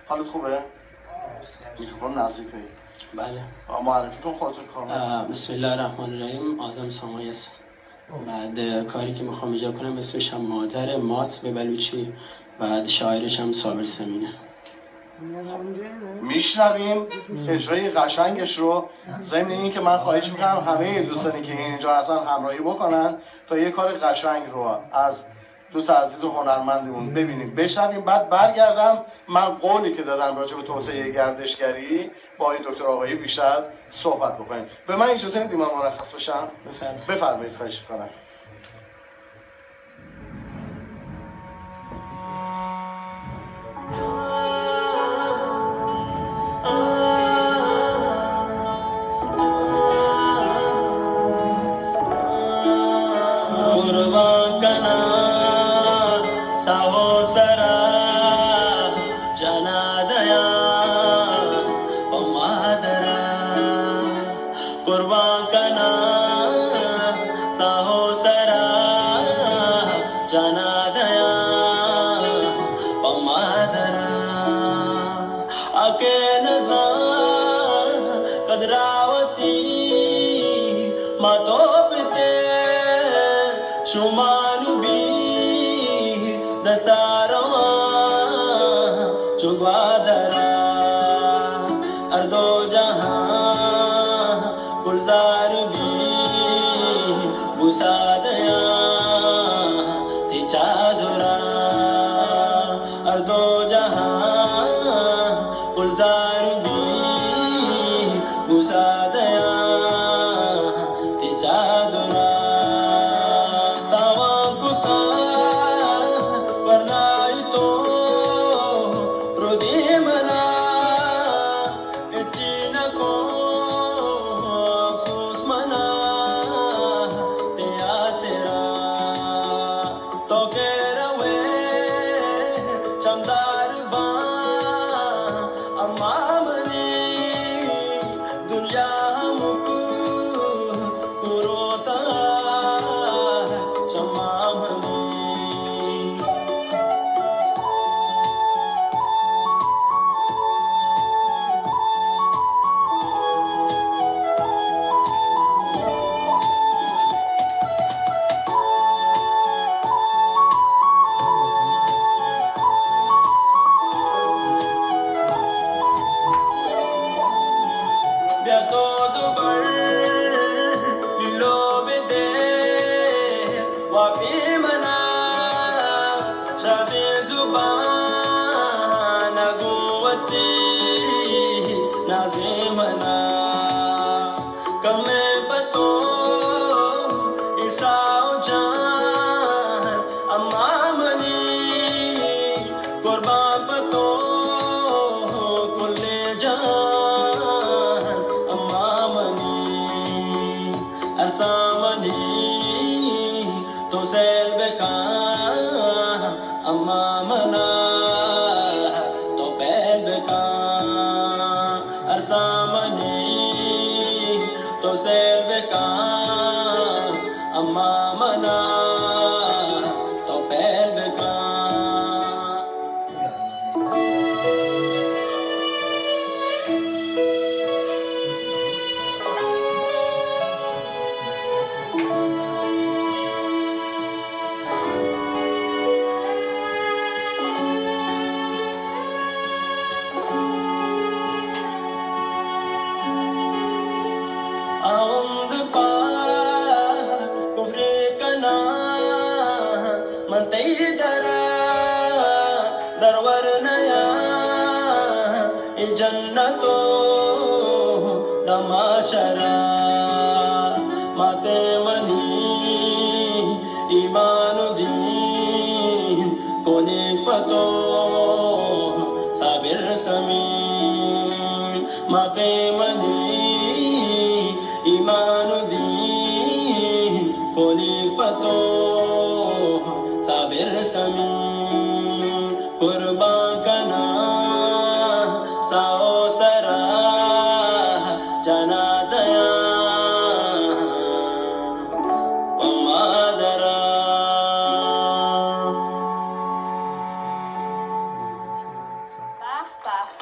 حالت خوبه؟ میکروفون نزدیک بگیر. بله. معرفی کن خودتو کامل. بسم الله الرحمن الرحیم. آزم سامایی است. بعد کاری که میخوام اجرا کنم اسمش هم مادر مات به بلوچی، بعد شاعرش هم صابر سمینه. میشنویم اجرای قشنگش رو. ضمن این که من خواهش میکنم همه دوستانی که اینجا هستن همراهی بکنن تا یه کار قشنگ رو از دوست عزیز و هنرمندمون ببینیم بشنویم. بعد برگردم من قولی که دادم راجع به توسعه گردشگری با این دکتر آقایی بیشتر صحبت بکنیم. به من اجازه میدید من مرخص بشم؟ بفرمایید. خواهش میکنم.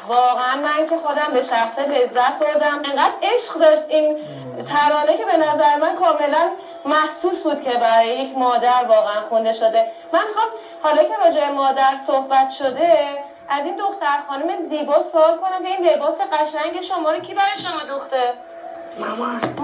واقعا من که خودم به شخص لذت بردم، انقدر عشق داشت این ترانه که به نظر من کاملا محسوس بود که برای یک مادر واقعا خونده شده. من میخوام حالا که راجع مادر صحبت شده از این دختر خانم زیبا سوال کنم که این لباس قشنگ شما رو کی برای شما دوخته؟ مامان.